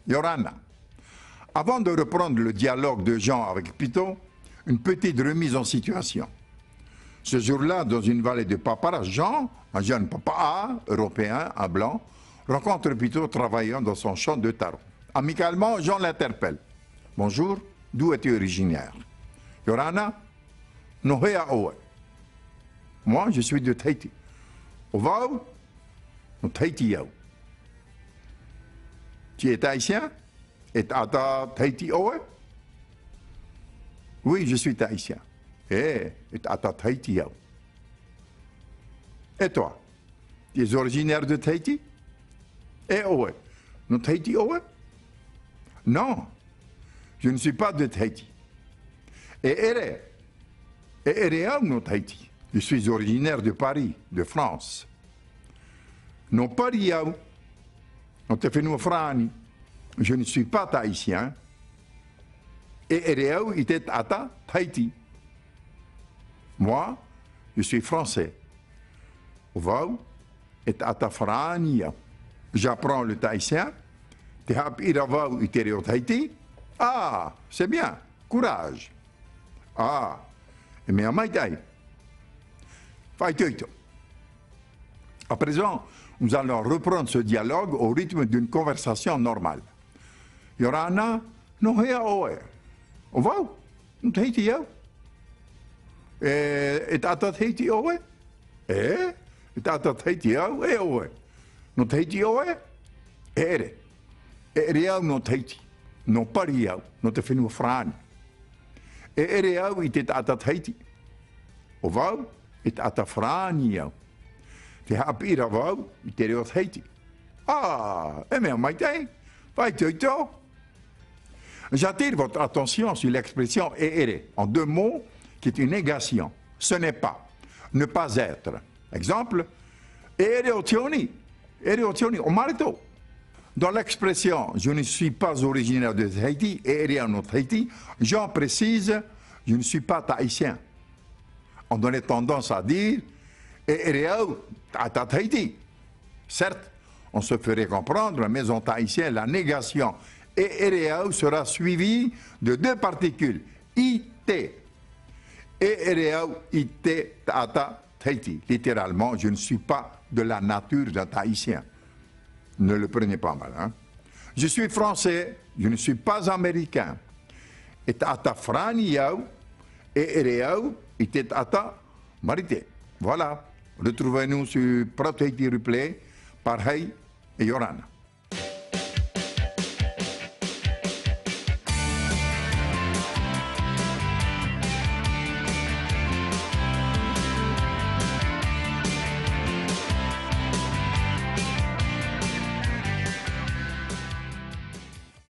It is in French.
Yorana. Avant de reprendre le dialogue de Jean avec Pito, une petite remise en situation. Ce jour-là, dans une vallée de Papara, Jean, un jeune papa européen, un blanc, rencontre Pito travaillant dans son champ de taro. Amicalement, Jean l'interpelle. « Bonjour, d'où es-tu originaire ?»« Yorana, Nohea Oe. »« Moi, je suis de Tahiti. »« Ovao, no Tahiti Yao. »« Tu es haïtien? Et ata Tahiti Oe? »« Oui, je suis haïtien. »« Et ata Tahiti Yao. »« Et toi, tu es originaire de Tahiti? »« Et Oe, no Tahiti Oe? »« Non, je ne suis pas de Tahiti. »« Et Ere no Tahiti. » Je suis originaire de Paris, de France. « Non Paris Yao. »« Non te fais frani. » Je ne suis pas tahitien. Et Ereau était ata Tahiti. Moi, je suis français. Ovao est ata frania. J'apprends le tahitien. Te hap iravao itereo Tahiti. Ah, c'est bien. Courage. Ah, mais à maïtaï. Faïtoito. À présent, nous allons reprendre ce dialogue au rythme d'une conversation normale. Yorana, no hea oe. Ovao, no Tahiti yao. Et ata Tahiti oe? Et ata Tahiti yao e oe. No Tahiti oe? Ere. Ere yao no Tahiti. No pari yao. No te whenua frani. Ere yao i te ata Tahiti. Ovao, et ata frani yao. Te hapira wau i te reo Tahiti. Ah, e mea maitei. Vai toito. J'attire votre attention sur l'expression ere, en deux mots, qui est une négation. Ce n'est pas, ne pas être. Exemple, ere otioni, o marito. Dans l'expression je ne suis pas originaire de Tahiti, ere no Tahiti, j'en précise, je ne suis pas tahitien. On donnait tendance à dire ere ata Tahiti. Certes, on se ferait comprendre, mais en tahitien, la négation et Ereao sera suivi de deux particules, IT. Et Ereao, IT, ata Tahiti. Littéralement, je ne suis pas de la nature d'un tahitien. Ne le prenez pas mal. Hein? Je suis français, je ne suis pas américain. Et ata frani yao, et Ereao, IT, ata marité. Voilà. Retrouvez-nous sur Pro Tahiti Replay par Hey et Yorana.